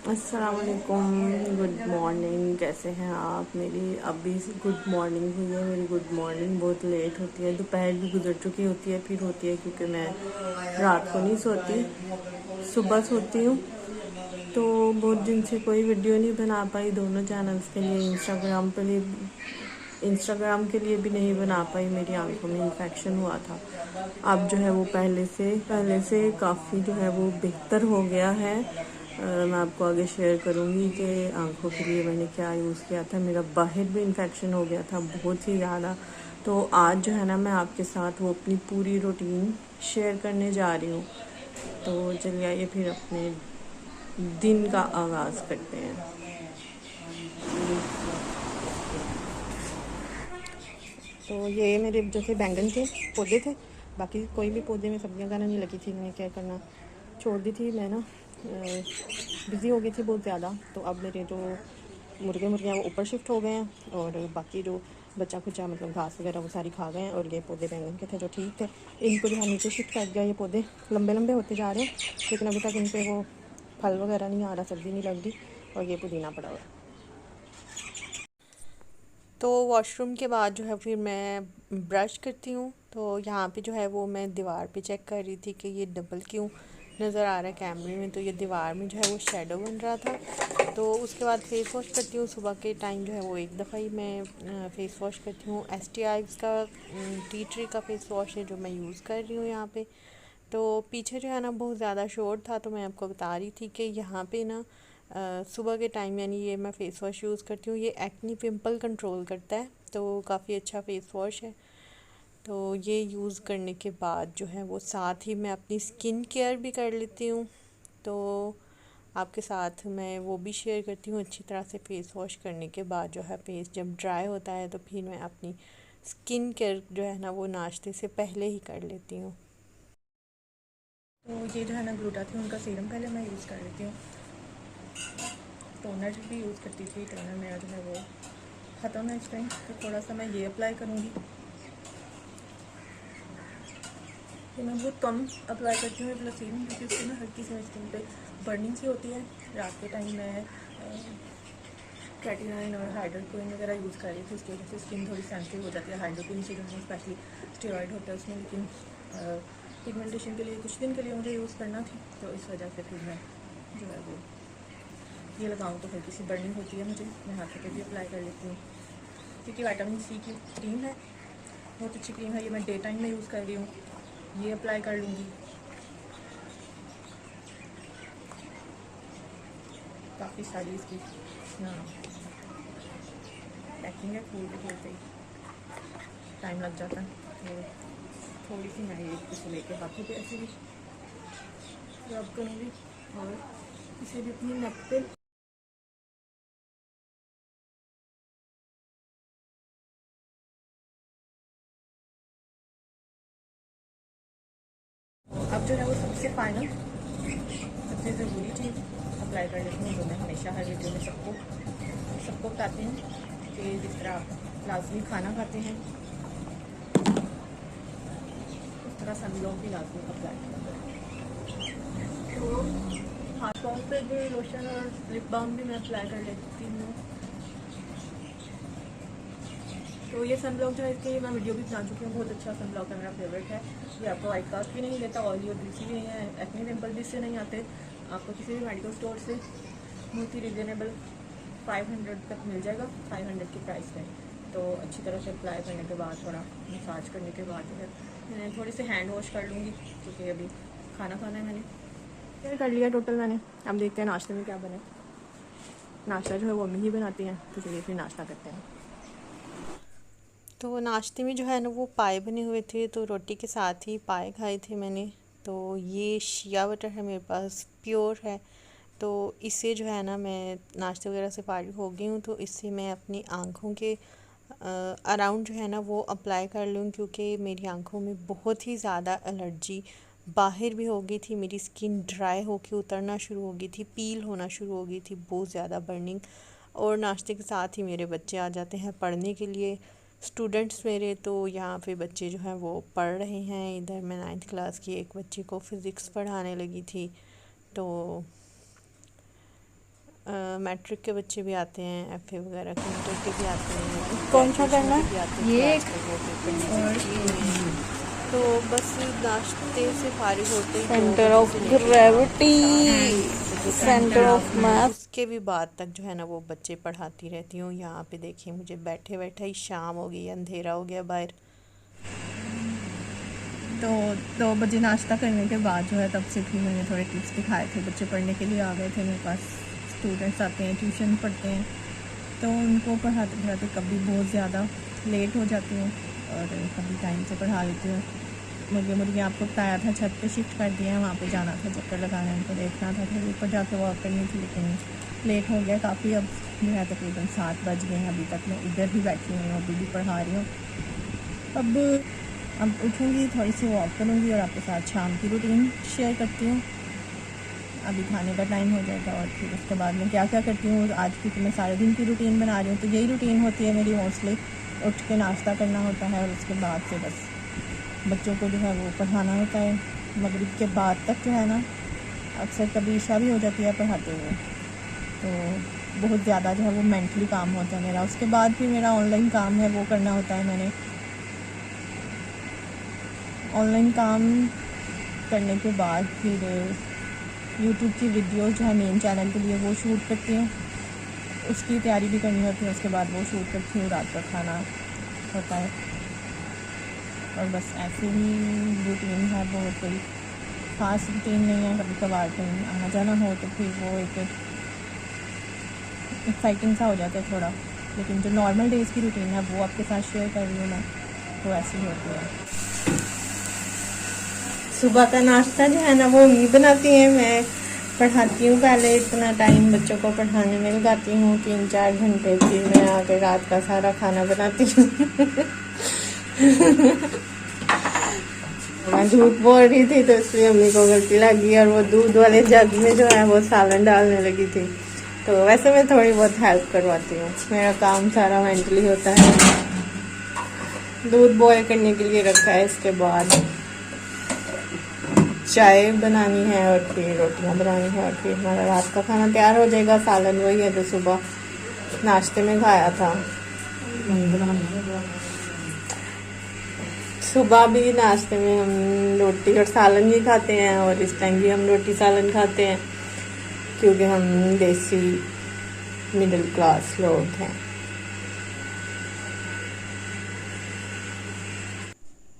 अस्सलामुअलैकुम, good morning. कैसे हैं आप? मेरी अभी गुड मॉर्निंग हुई है। मेरी गुड मॉर्निंग बहुत लेट होती है, दोपहर भी गुजर चुकी होती है, फिर होती है क्योंकि मैं रात को नहीं सोती, सुबह सोती हूँ। तो बहुत दिन से कोई वीडियो नहीं बना पाई दोनों चैनल्स के लिए। इंस्टाग्राम के लिए भी नहीं बना पाई, मेरी आंखों में इन्फेक्शन हुआ था। अब जो है वो पहले से काफ़ी जो है वो बेहतर हो गया है। मैं आपको आगे शेयर करूँगी कि आंखों के लिए मैंने क्या यूज़ किया था। मेरा बाहर भी इन्फेक्शन हो गया था बहुत ही ज़्यादा। तो आज जो है ना मैं आपके साथ वो अपनी पूरी रूटीन शेयर करने जा रही हूँ। तो चलिए आइए फिर अपने दिन का आगाज़ करते हैं। तो ये मेरे जैसे बैंगन के पौधे थे, बाकी कोई भी पौधे में सब्जियां गाना नहीं लगी थी। मैंने क्या करना छोड़ दी थी, मैं ना बिज़ी हो गई थी बहुत ज़्यादा। तो अब मेरे जो मुर्गियाँ वो ऊपर शिफ्ट हो गए हैं, और बाकी जो बच्चा खुचा मतलब घास वगैरह वो सारी खा गए हैं। और ये पौधे बैंगन के थे जो ठीक थे, इनको जो है नीचे शिफ्ट कर दिया। ये पौधे लंबे लंबे होते जा रहे हैं, लेकिन अभी तक इन पर वो फल वगैरह नहीं आ रहा, सब्ज़ी नहीं लग रही। और ये पुदीना पड़ा हुआ है। तो वॉशरूम के बाद जो है फिर मैं ब्रश करती हूँ। तो यहाँ पे जो है वो मैं दीवार पे चेक कर रही थी कि ये डबल क्यों नज़र आ रहा है कैमरे में। तो ये दीवार में जो है वो शेडो बन रहा था। तो उसके बाद फेस वॉश करती हूँ। सुबह के टाइम जो है वो एक दफ़ा ही मैं फ़ेस वॉश करती हूँ। STIs का टी ट्री का फ़ेस वॉश है जो मैं यूज़ कर रही हूँ यहाँ पे। तो पीछे जो है ना बहुत ज़्यादा शोर था, तो मैं आपको बता रही थी कि यहाँ पे ना सुबह के टाइम यानी ये मैं फ़ेस वॉश यूज़ करती हूँ। ये एक्नी पिंपल कंट्रोल करता है, तो काफ़ी अच्छा फ़ेस वॉश है। तो ये यूज़ करने के बाद जो है वो साथ ही मैं अपनी स्किन केयर भी कर लेती हूँ। तो आपके साथ मैं वो भी शेयर करती हूँ। अच्छी तरह से फ़ेस वॉश करने के बाद जो है फेस जब ड्राई होता है तो फिर मैं अपनी स्किन केयर जो है ना वो नाश्ते से पहले ही कर लेती हूँ। तो ये जो है ना ग्लूटाथियोन उनका सीरम पहले मैं यूज़ कर लेती हूँ। टोनर भी यूज़ करती थी, टोनर मेरा जो है वो ख़त्म है इस टाइम। तो थोड़ा सा मैं ये अप्लाई करूँगी। ये मैं बहुत कम अप्लाई करती हूँ प्लस सीरम, क्योंकि उससे ना हल्की सी स्किन पे बर्निंग सी होती है। रात के टाइम मैं कैटिनाइन और हाइड्रोक्विन वगैरह यूज़ कर रही थी, उसकी वजह से स्किन थोड़ी सेंसिटिव हो जाती है। हाइड्रोक्विन से जो है स्पेशली स्टेरॉइड होता है उसमें, लेकिन पिगमेंटेशन के लिए कुछ दिन के लिए मुझे यूज़ करना थी, तो इस वजह से फिर मैं जो है वो ये लगाऊँ तो हल्की सी बर्निंग होती है मुझे। मैं हाथों पे भी अप्लाई कर लेती हूँ, क्योंकि विटामिन C की क्रीम है, बहुत अच्छी क्रीम है। ये मैं डे टाइम में यूज़ कर रही हूँ। ये अप्लाई कर लूँगी। काफ़ी सारी इसकी ना पैकिंग है, खोलते खोलते ही टाइम लग जाता है। तो थोड़ी सी मैं ये इसे लेके हाथों पे ऐसे भी रब करूँगी, और इसे भी अपनी नेक पे। अब जो है वो सबसे फाइनल सबसे ज़रूरी चीज़ अप्लाई कर लेती हूँ, जो मैं हमेशा हर वीडियो में सबको बताती हूँ कि जिस तरह आप लाजमी खाना खाते हैं उस तरह सभी लोग भी लाजमी अप्लाई करते हैं। तो हाथ पाँव पे भी लोशन और लिप बाम भी मैं अप्लाई कर लेती हूँ। तो ये सनब्लॉक जो है इसकी मैं वीडियो भी बना चुकी हूँ। बहुत अच्छा सनब्लॉक है, मेरा फेवरेट है। ये आपको वाइट कास्ट भी नहीं देता, ऑयली और ग्रीसी भी नहीं है, एक्ने पिंपल भी इससे नहीं आते। आपको किसी भी मेडिकल स्टोर से बहुत ही रिजनेबल 500 तक मिल जाएगा, 500 की प्राइस में। तो अच्छी तरह से अप्लाई करने के बाद, थोड़ा मसाज करने के बाद जो है मैं थोड़ी से हैंड वॉश कर लूँगी, क्योंकि अभी खाना खाना है। मैंने क्या कर लिया टोटल मैंने। अब देखते हैं नाश्ते में क्या बने। नाश्ता जो है वो अम्मी ही बनाती हैं, तो चलिए फिर नाश्ता करते हैं। तो नाश्ते में जो है ना वो पाए बने हुए थे, तो रोटी के साथ ही पाए खाए थे मैंने। तो ये शिया बटर है मेरे पास, प्योर है। तो इससे जो है ना मैं नाश्ते वगैरह से फारिग हो गई हूँ, तो इससे मैं अपनी आँखों के अराउंड जो है ना वो अप्लाई कर लूँ, क्योंकि मेरी आँखों में बहुत ही ज़्यादा एलर्जी बाहर भी हो गई थी। मेरी स्किन ड्राई होकर उतरना शुरू हो गई थी, पील होना शुरू हो गई थी, बहुत ज़्यादा बर्निंग। और नाश्ते के साथ ही मेरे बच्चे आ जाते हैं पढ़ने के लिए, स्टूडेंट्स मेरे। तो यहाँ पे बच्चे जो हैं वो पढ़ रहे हैं। इधर मैं 9th क्लास की एक बच्ची को फ़िज़िक्स पढ़ाने लगी थी। तो मैट्रिक के बच्चे भी आते हैं, एफए वगैरह के इंटर के भी आते हैं, कौन सा करना ग्रेजुएशन के भी आते हैं, ये तो एक आजकल वो पेपर डिज़ाइन किए हुए हैं। तो बस नाश्ते से फारिग होते ही 2 सेंटर बजे ऑफ से लेके शाम के ग्रेविटी, 7 बजे तक सेंटर ऑफ मैथ। उसके भी बाद तक जो है ना वो बच्चे पढ़ाती रहती हूँ। यहाँ पे देखिए मुझे बैठे बैठे ही शाम हो गई, अंधेरा हो गया बाहर। तो 2 बजे नाश्ता करने के बाद जो है तब से फिर मैंने थोड़े टिप्स दिखाए थे। बच्चे पढ़ने के लिए आ गए थे मेरे पास, स्टूडेंट्स आते हैं, ट्यूशन पढ़ते हैं, तो उनको पढ़ाते पढ़ाते कभी बहुत ज़्यादा लेट हो जाती हूँ और कभी टाइम से पढ़ा लेती हूँ। मुर्गे आपको बताया था, छत पे शिफ्ट कर दिया है, वहाँ पे जाना था, चक्कर लगाना, उनको देखना था, फिर ऊपर जाके वॉक करनी थी, लेकिन लेट हो गया काफ़ी। अब जो है तकरीबन 7 बज गए हैं, अभी तक मैं इधर ही बैठी हुई हूँ, अभी भी पढ़ा रही हूँ। अब उठूँगी, थोड़ी सी वॉक करूँगी और आपके साथ शाम की रूटीन शेयर करती हूँ। अभी खाने का टाइम हो जाएगा और फिर उसके बाद मैं क्या क्या करती हूँ आज, क्योंकि मैं सारे दिन की रूटीन बना रही हूँ, तो यही रूटीन होती है मेरी मोस्टली। उठ के नाश्ता करना होता है और उसके बाद से बस बच्चों को जो है वो पढ़ाना होता है। मगरिब के बाद तक जो है ना, अक्सर कभी ईशा भी हो जाती है पढ़ाते हुए, तो बहुत ज़्यादा जो है वो मेंटली काम होता है मेरा। उसके बाद फिर मेरा ऑनलाइन काम है वो करना होता है। मैंने ऑनलाइन काम करने के बाद फिर यूट्यूब की वीडियोस जो है मेन चैनल के लिए वो शूट करती हूँ, उसकी तैयारी भी करनी होती है। उसके बाद वो शूट करती हूँ, रात का खाना होता है और बस ऐसे ही रूटीन है। बहुत कोई ख़ास रूटीन नहीं है। कभी कभार कहीं आना जाना हो तो फिर वो एक एक्साइटिंग सा हो जाता है थोड़ा, लेकिन जो नॉर्मल डेज़ की रूटीन है वो आपके साथ शेयर कर रही हूँ मैं, तो ऐसी होती है। सुबह का नाश्ता जो है ना वो ही बनाती है, मैं पढ़ाती हूँ। पहले इतना टाइम बच्चों को पढ़ाने में लगाती हूँ, 3-4 घंटे, फिर मैं आके रात का सारा खाना बनाती हूँ। मैं झूठ बोल रही थी तो इसलिए अम्मी को गलती लगी और वो दूध वाले जग में जो है वो सालन डालने लगी थी। तो वैसे मैं थोड़ी बहुत हेल्प करवाती हूँ, मेरा काम सारा मेंटली होता है। दूध बॉयल करने के लिए रखा है, इसके बाद चाय बनानी है और फिर रोटियां बनानी है और फिर हमारा रात का खाना तैयार हो जाएगा। सालन वही है जो सुबह नाश्ते में खाया था। सुबह भी नाश्ते में हम रोटी और सालन ही खाते हैं और इस टाइम भी हम रोटी सालन खाते हैं, क्योंकि हम देसी मिडिल क्लास लोग हैं।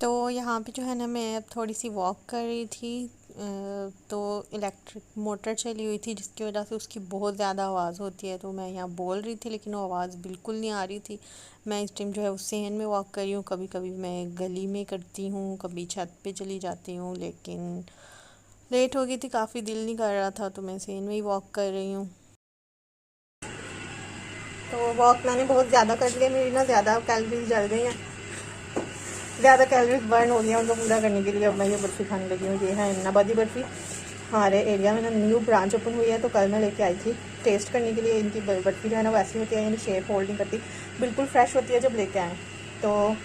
तो यहाँ पे जो है ना मैं अब थोड़ी सी वॉक कर रही थी, तो इलेक्ट्रिक मोटर चली हुई थी जिसकी वजह से उसकी बहुत ज़्यादा आवाज़ होती है। तो मैं यहाँ बोल रही थी लेकिन वो आवाज़ बिल्कुल नहीं आ रही थी। मैं इस टाइम जो है उस सहन में वॉक कर रही हूँ। कभी कभी मैं गली में करती हूँ, कभी छत पे चली जाती हूँ, लेकिन लेट हो गई थी, काफ़ी दिल नहीं कर रहा था, तो मैं सहन में ही वॉक कर रही हूँ। तो वॉक मैंने बहुत ज़्यादा कर लिया, मेरी ना ज़्यादा कैलोरीज जल गई हैं, ज़्यादा कैलोरीज बर्न हो गई हैं। उनको पूरा करने के लिए अब मैं ये बर्फ़ी खाने लगी हूँ। ये है इन्नाबादी बर्फ़ी, हमारे एरिया में ना न्यू ब्रांच ओपन हुई है, तो कल मैं लेके आई थी टेस्ट करने के लिए। इनकी बर्फ़ी जो है ना वैसी होती है, यानी शेप होल्ड नहीं करती, बिल्कुल फ्रेश होती है जब लेके आएँ। तो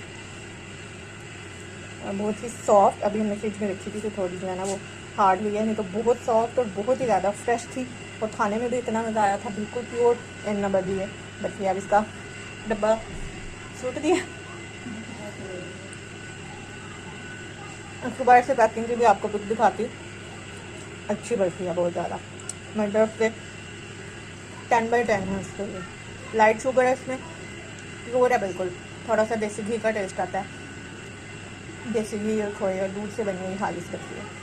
बहुत ही सॉफ्ट, अभी हमने फ्रिज में रखी थी तो थोड़ी जो है ना वो हार्ड हुई है, नहीं तो बहुत सॉफ्ट और बहुत ही ज़्यादा फ्रेश थी और खाने में भी इतना मज़ा आया था। बिल्कुल प्योर इन्नाबादी है बर्फ़ी। अब इसका डब्बा सूट दिया, उसके बाद से पैकिंग की भी आपको कुछ दिखाती हूँ। अच्छी बर्फ़ी है बहुत ज़्यादा, मेरी तरफ से 10/10 है इसके लिए। लाइट शुगर है इसमें, प्योर है बिल्कुल। थोड़ा सा देसी घी का टेस्ट आता है, देसी घी और खोए और दूध से बनी हुई खालिश बर्फ़ी है।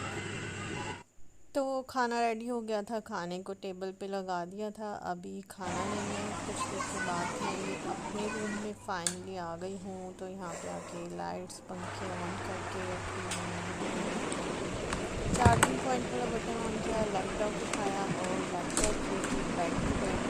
तो खाना रेडी हो गया था, खाने को टेबल पे लगा दिया था, अभी खाना नहीं है, कुछ देर के बाद खाएंगे। अपने रूम में फाइनली आ गई हूँ, तो यहाँ पे आके लाइट्स पंखे ऑन करके रखी हूँ, चार्जिंग पॉइंट वाला बटन ऑन किया, लैपटॉप उठाया और लैपटॉप लेके बेड पे बैठी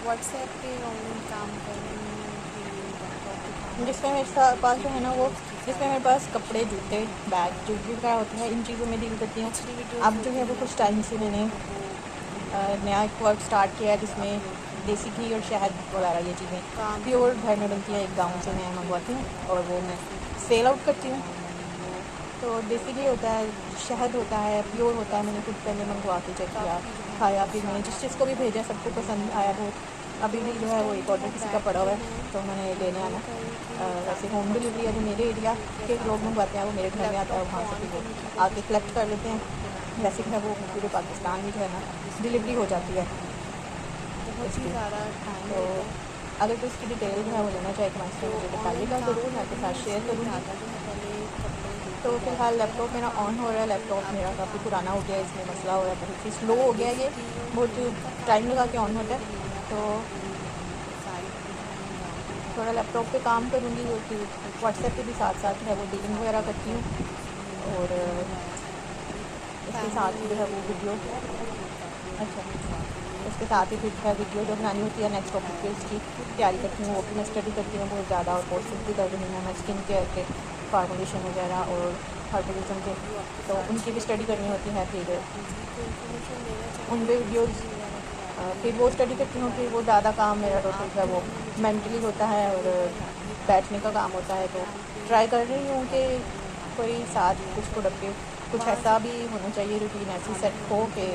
व्हाट्सएप पे ऑनलाइन काम कर रही हूँ। फिर लैपटॉप उठाऊँगी, जिसमें मेरे पास जो है ना वो, जिसमें मेरे पास कपड़े, जूते, बैग जो भी वगैरह होता है, इन चीज़ों में डील करती हूँ। पिछली वीडियो अब जो है वो कुछ टाइम से मैंने नया एक वर्क स्टार्ट किया है, जिसमें देसी घी और शहद वगैरह ये चीज़ें काम प्योर घर में बनती है, एक गाँव से मैं मंगवाती हूँ और वो मैं सेल आउट करती हूँ। तो बेसिकली होता है, शहद होता है, प्योर होता है। मैंने खुद पहले मंगवा के चेक किया, खाया, फिर मैंने जिस चीज़ को भी भेजा सबको पसंद आया बहुत। अभी भी जो है वो एक ऑर्डर किसी का पड़ा हुआ है, तो मैंने लेने आना। वैसे होम डिलीवरी है, जो मेरे एरिया के लोग मंगवाते हैं वो मेरे घर में आता है, वहाँ से फिर वो आके कलेक्ट कर लेते हैं। वैसे जो है वो पूरे पाकिस्तान में जो है ना डिलीवरी हो जाती है इसकी। तो अगर तो इसकी डिटेल जो है वो लेना चाहे तो मैं मुझे बताइएगा ज़रूर, मैं आपके साथ शेयर करूँगी। तो फिलहाल लैपटॉप मेरा ऑन हो रहा है। लैपटॉप मेरा काफ़ी पुराना हो गया है, इसमें मसला हो रहा है, बहुत ही स्लो हो गया है, ये बहुत टाइम लगा के ऑन होता है। तो थोड़ा लैपटॉप पे काम करूँगी और फिर व्हाट्सएप पे भी साथ साथ है वो डीलिंग वगैरह करती हूँ। और इसके साथ ही जो है वो वीडियो, अच्छा, उसके साथ ही फिर है वीडियो जो बनानी होती है नेक्स्ट टॉपिक पे, उसकी तैयारी करती हूँ। वो भी मैं स्टडी करती हूँ बहुत ज़्यादा, और कोर्सेज भी कर रही हूँ मैं स्किन केयर के, फार्मुलेशन वगैरह और हर्बलिज्म के, तो उनकी भी स्टडी करनी होती है। फिर उन पे वीडियोज़, फिर वो स्टडी करती हूँ। फिर वो ज़्यादा काम मेरा टोटल है वो मेंटली होता है और बैठने का काम होता है। तो ट्राई कर रही हूँ कि कोई साथ कुछ प्रोडक्टिव, कुछ ऐसा भी होना चाहिए, रूटीन ऐसी सेट हो कि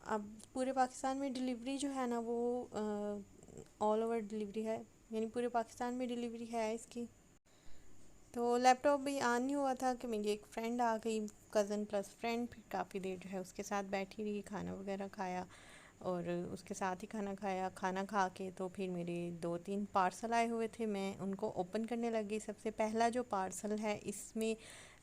अब पूरे पाकिस्तान में डिलीवरी जो है ना वो ऑल ओवर डिलीवरी है, यानी पूरे पाकिस्तान में डिलीवरी है इसकी। तो लैपटॉप भी ऑन नहीं हुआ था कि मेरी एक फ्रेंड आ गई, कज़न प्लस फ्रेंड। फिर काफ़ी देर जो है उसके साथ बैठी रही, खाना वगैरह खाया और उसके साथ ही खाना खाया। खाना खा के तो फिर मेरे 2-3 पार्सल आए हुए थे, मैं उनको ओपन करने लगी। सबसे पहला जो पार्सल है इसमें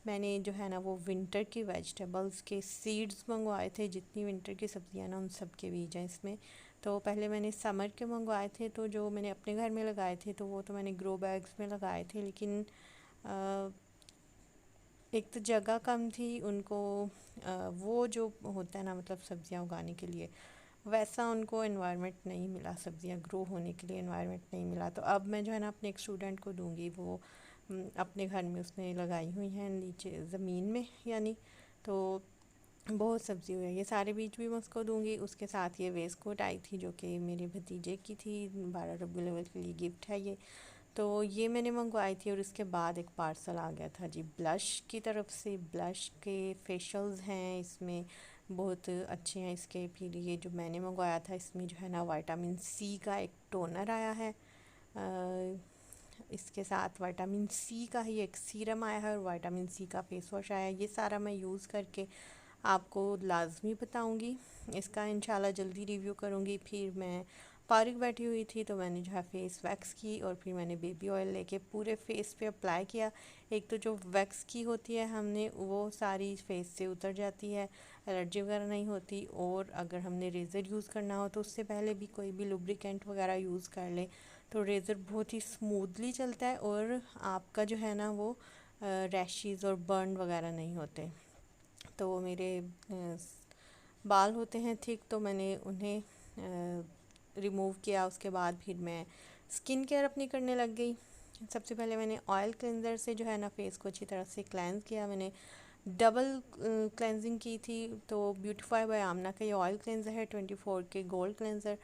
मैंने जो है ना वो विंटर की वेजिटेबल्स के सीड्स मंगवाए थे। जितनी विंटर की सब्ज़ियाँ ना उन सब के बीज हैं इसमें। तो पहले मैंने समर के मंगवाए थे, तो जो मैंने अपने घर में लगाए थे तो वो तो मैंने ग्रो बैग्स में लगाए थे, लेकिन एक तो जगह कम थी उनको, वो जो होता है ना मतलब सब्जियां उगाने के लिए, वैसा उनको एनवायरनमेंट नहीं मिला, सब्जियां ग्रो होने के लिए एनवायरनमेंट नहीं मिला। तो अब मैं जो है ना अपने एक स्टूडेंट को दूंगी, वो अपने घर में उसने लगाई हुई हैं नीचे ज़मीन में यानी। तो बहुत सब्ज़ी हुई है, ये सारे बीज भी मैं उसको दूंगी। उसके साथ ये वेस्ट कोट आई थी जो कि मेरे भतीजे की थी, 12 रबी लेवल के लिए गिफ्ट है ये। तो ये मैंने मंगवाई थी। और इसके बाद एक पार्सल आ गया था जी ब्लश की तरफ से। ब्लश के फेशियल्स हैं इसमें, बहुत अच्छे हैं इसके। फिर ये जो मैंने मंगवाया था इसमें जो है ना विटामिन सी का एक टोनर आया है, इसके साथ विटामिन सी का ही एक सीरम आया है और विटामिन सी का फेस वॉश आया है। ये सारा मैं यूज़ करके आपको लाजमी बताऊंगी, इसका इंशाल्लाह जल्दी रिव्यू करूंगी। फिर मैं फारिग बैठी हुई थी तो मैंने जो है फेस वैक्स की और फिर मैंने बेबी ऑयल लेके पूरे फेस पे अप्लाई किया। एक तो जो वैक्स की होती है हमने वो सारी फेस से उतर जाती है, एलर्जी वगैरह नहीं होती। और अगर हमने रेज़र यूज़ करना हो तो उससे पहले भी कोई भी लुब्रिकेंट वगैरह यूज़ कर ले तो रेज़र बहुत ही स्मूथली चलता है और आपका जो है ना वो रैशेज़ और बर्न वगैरह नहीं होते। तो वो मेरे बाल होते हैं ठीक, तो मैंने उन्हें रिमूव किया। उसके बाद फिर मैं स्किन केयर अपनी करने लग गई। सबसे पहले मैंने ऑयल क्लेंज़र से जो है ना फेस को अच्छी तरह से क्लेंज़ किया। मैंने डबल क्लेंजिंग की थी। तो ब्यूटीफाई बाय आमना का ये ऑयल क्लेंज़र है 24 के गोल्ड क्लेंज़र।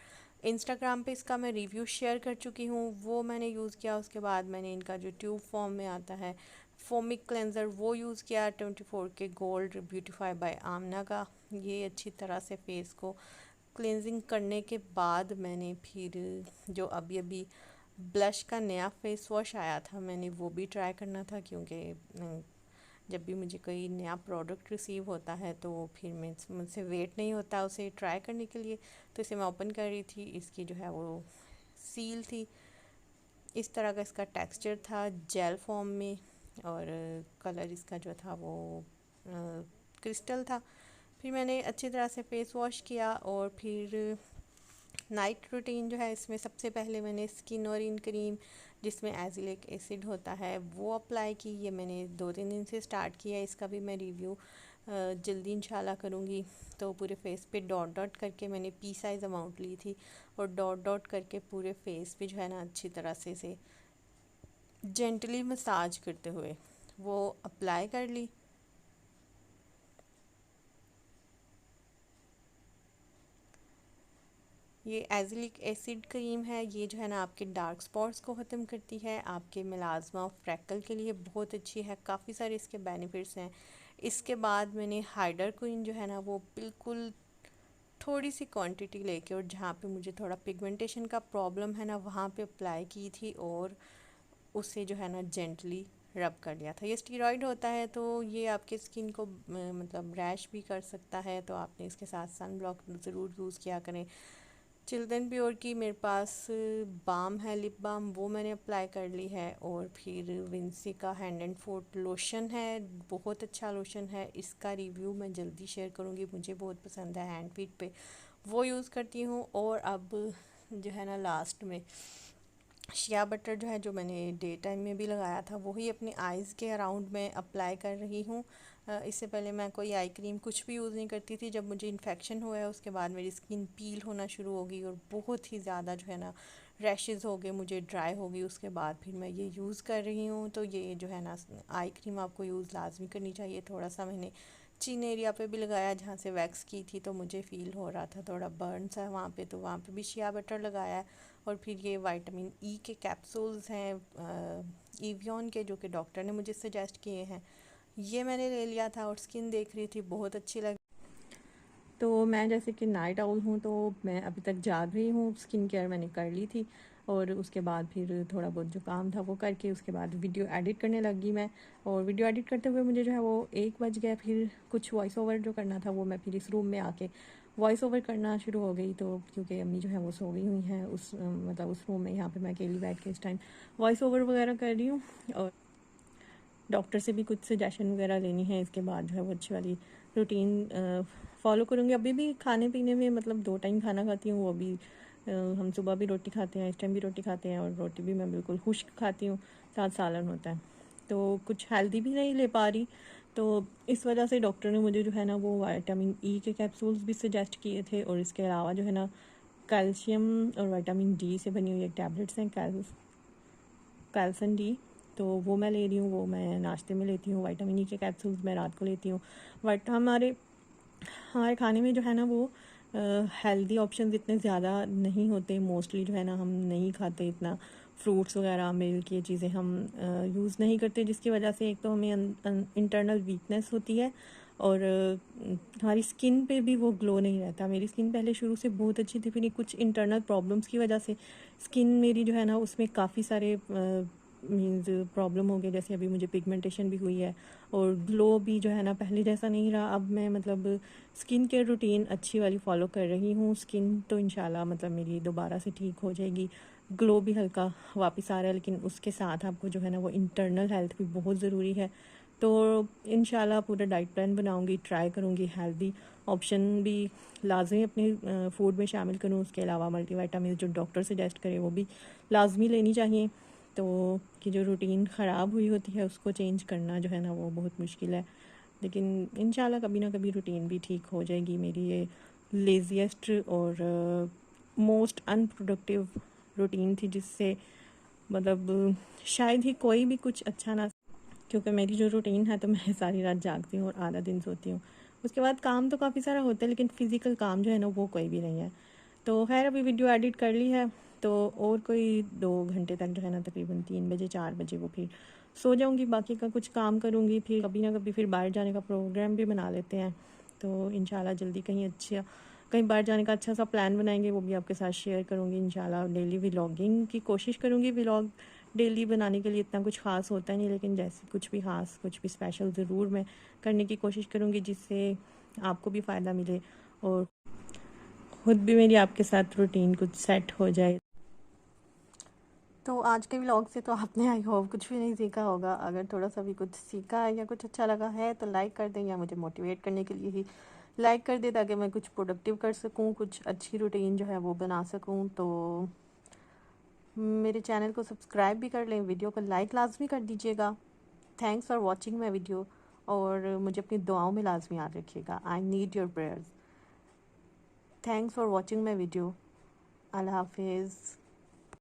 इंस्टाग्राम पे इसका मैं रिव्यू शेयर कर चुकी हूँ, वो मैंने यूज़ किया। उसके बाद मैंने इनका जो ट्यूब फॉर्म में आता है फोमिक क्लेंज़र वो यूज़ किया 24 के गोल्ड ब्यूटीफाई बाय आमना का। ये अच्छी तरह से फेस को क्लेंजिंग करने के बाद मैंने फिर जो अभी अभी ब्लश का नया फेस वॉश आया था मैंने वो भी ट्राई करना था, क्योंकि जब भी मुझे कोई नया प्रोडक्ट रिसीव होता है तो फिर मुझसे वेट नहीं होता उसे ट्राई करने के लिए। तो इसे मैं ओपन कर रही थी, इसकी जो है वो सील थी, इस तरह का इसका टेक्सचर था जेल फॉर्म में, और कलर इसका जो था वो क्रिस्टल था। फिर मैंने अच्छी तरह से फेस वॉश किया और फिर नाइट रूटीन जो है इसमें सबसे पहले मैंने स्किन और इन क्रीम जिसमें एजिलिक एसिड होता है वो अप्लाई की। ये मैंने 2-3 दिन से स्टार्ट किया है, इसका भी मैं रिव्यू जल्दी इंशाल्लाह करूँगी। तो पूरे फेस पे डॉट डॉट करके मैंने पी साइज़ अमाउंट ली थी और डॉट डॉट करके पूरे फेस पे जो है ना अच्छी तरह से इसे जेंटली मसाज करते हुए वो अप्लाई कर ली। ये एजिलिक एसिड क्रीम है, ये जो है ना आपके डार्क स्पॉट्स को ख़त्म करती है, आपके मेलाज़मा और फ्रैकल के लिए बहुत अच्छी है, काफ़ी सारे इसके बेनिफिट्स हैं। इसके बाद मैंने हाइडर क्वीन जो है ना वो बिल्कुल थोड़ी सी क्वांटिटी लेके, और जहाँ पे मुझे थोड़ा पिगमेंटेशन का प्रॉब्लम है ना वहाँ पे अप्लाई की थी, और उसे जो है ना जेंटली रब कर लिया था। ये स्टीरॉयड होता है तो ये आपके स्किन को मतलब रैश भी कर सकता है, तो आपने इसके साथ सन ब्लॉक ज़रूर यूज़ किया करें। चिल्ड्रन प्योर की मेरे पास बाम है, लिप बाम, वो मैंने अप्लाई कर ली है। और फिर विंसी का हैंड एंड फुट लोशन है, बहुत अच्छा लोशन है, इसका रिव्यू मैं जल्दी शेयर करूँगी, मुझे बहुत पसंद है हैंड फीट पे, वो यूज़ करती हूँ। और अब जो है ना लास्ट में शिया बटर जो है, जो मैंने डे टाइम में भी लगाया था, वही अपने आइज़ के अराउंड में अप्लाई कर रही हूँ। इससे पहले मैं कोई आई क्रीम कुछ भी यूज़ नहीं करती थी। जब मुझे इन्फेक्शन हुआ है उसके बाद मेरी स्किन पील होना शुरू हो गई और बहुत ही ज़्यादा जो है ना रैशेज़ हो गए, मुझे ड्राई हो गई, उसके बाद फिर मैं ये यूज़ कर रही हूँ। तो ये जो है ना आई क्रीम आपको यूज़ लाजमी करनी चाहिए। थोड़ा सा मैंने चिन एरिया पे भी लगाया जहाँ से वैक्स की थी, तो मुझे फ़ील हो रहा था थोड़ा बर्न सा वहाँ पे, तो वहाँ पे भी शिया बटर लगाया है। और फिर ये विटामिन ई के कैप्सूल्स हैं एवियन के, जो कि डॉक्टर ने मुझे सजेस्ट किए हैं, ये मैंने ले लिया था और स्किन देख रही थी, बहुत अच्छी लगी। तो मैं जैसे कि नाइट आउल हूँ, तो मैं अभी तक जाग रही हूँ, स्किन केयर मैंने कर ली थी, और उसके बाद फिर थोड़ा बहुत जो काम था वो करके उसके बाद वीडियो एडिट करने लगी मैं। और वीडियो एडिट करते हुए मुझे जो है वो 1 बज गया। फिर कुछ वॉइस ओवर जो करना था वो मैं फिर इस रूम में आके वॉइस ओवर करना शुरू हो गई। तो क्योंकि अम्मी जो है वो सो गई हुई हैं उस मतलब उस रूम में, यहाँ पे मैं अकेली बैठ के इस टाइम वॉइस ओवर वगैरह कर रही हूँ। और डॉक्टर से भी कुछ सजेशन वगैरह लेनी है, इसके बाद जो है वो अच्छी वाली रूटीन फॉलो करूँगी। अभी भी खाने पीने में मतलब 2 टाइम खाना खाती हूँ, वो भी हम सुबह भी रोटी खाते हैं, इस टाइम भी रोटी खाते हैं, और रोटी भी मैं बिल्कुल खुश्क खाती हूँ, साथ सालन होता है। तो कुछ हेल्दी भी नहीं ले पा रही, तो इस वजह से डॉक्टर ने मुझे जो है ना वो विटामिन ई के कैप्सूल्स भी सजेस्ट किए थे। और इसके अलावा जो है ना कैल्शियम और विटामिन डी से बनी हुई एक टैबलेट्स हैं, कैल्सन डी, तो वो मैं ले रही हूँ, वो मैं नाश्ते में लेती हूँ। विटामिन ई के कैप्सूल्स मैं रात को लेती हूँ। बट हमारे हमारे खाने में जो है ना वो हेल्दी ऑप्शंस इतने ज़्यादा नहीं होते, मोस्टली जो है ना हम नहीं खाते इतना, फ्रूट्स वगैरह मिल्क ये चीज़ें हम यूज़ नहीं करते, जिसकी वजह से एक तो हमें इंटरनल वीकनेस होती है, और हमारी स्किन पे भी वो ग्लो नहीं रहता। मेरी स्किन पहले शुरू से बहुत अच्छी थी, फिर कुछ इंटरनल प्रॉब्लम्स की वजह से स्किन मेरी जो है ना उसमें काफ़ी सारे मीन्स प्रॉब्लम हो गए। जैसे अभी मुझे पिगमेंटेशन भी हुई है, और ग्लो भी जो है ना पहले जैसा नहीं रहा। अब मैं मतलब स्किन केयर रूटीन अच्छी वाली फॉलो कर रही हूँ, स्किन तो इंशाल्लाह मतलब मेरी दोबारा से ठीक हो जाएगी, ग्लो भी हल्का वापस आ रहा है, लेकिन उसके साथ आपको जो है ना वो इंटरनल हेल्थ भी बहुत ज़रूरी है। तो इंशाल्लाह पूरा डाइट प्लान बनाऊंगी, ट्राई करूंगी, हेल्दी ऑप्शन भी लाजमी अपने फूड में शामिल करूँ। उसके अलावा मल्टीविटामिन जो डॉक्टर सजेस्ट करे वो भी लाजमी लेनी चाहिए। तो कि जो रूटीन ख़राब हुई होती है उसको चेंज करना जो है ना वो बहुत मुश्किल है, लेकिन इंशाल्लाह कभी ना कभी रूटीन भी ठीक हो जाएगी। मेरी ये लेज़ीएस्ट और मोस्ट अनप्रोडक्टिव रूटीन थी, जिससे मतलब शायद ही कोई भी कुछ अच्छा ना, क्योंकि मेरी जो रूटीन है तो मैं सारी रात जागती हूँ और आधा दिन सोती हूँ। उसके बाद काम तो काफ़ी सारा होता है, लेकिन फ़िज़िकल काम जो है ना वो कोई भी नहीं है। तो खैर अभी वीडियो एडिट कर ली है, तो और कोई 2 घंटे तक जो है ना तकरीबन 3 बजे 4 बजे वो फिर सो जाऊँगी, बाकी का कुछ काम करूँगी। फिर कभी ना कभी फिर बाहर जाने का प्रोग्राम भी बना लेते हैं, तो इंशाल्लाह जल्दी कहीं बाहर जाने का अच्छा सा प्लान बनाएंगे, वो भी आपके साथ शेयर करूँगी इंशाल्लाह। डेली व्लॉगिंग की कोशिश करूँगी, व्लॉग डेली बनाने के लिए इतना कुछ ख़ास होता नहीं, लेकिन जैसे कुछ भी ख़ास कुछ भी स्पेशल ज़रूर मैं करने की कोशिश करूँगी, जिससे आपको भी फ़ायदा मिले और खुद भी मेरी आपके साथ रूटीन कुछ सेट हो जाए। तो आज के व्लॉग से तो आपने आई होप कुछ भी नहीं सीखा होगा। अगर थोड़ा सा भी कुछ सीखा है या कुछ अच्छा लगा है तो लाइक कर दें, या मुझे मोटिवेट करने के लिए ही लाइक कर दें, ताकि मैं कुछ प्रोडक्टिव कर सकूं, कुछ अच्छी रूटीन जो है वो बना सकूं। तो मेरे चैनल को सब्सक्राइब भी कर लें, वीडियो को लाइक लाजमी कर दीजिएगा। Thanks for watching my video, और मुझे अपनी दुआओं में लाजमी याद रखिएगा। I need your prayers. Thanks for watching my video. Allah हाफिज़।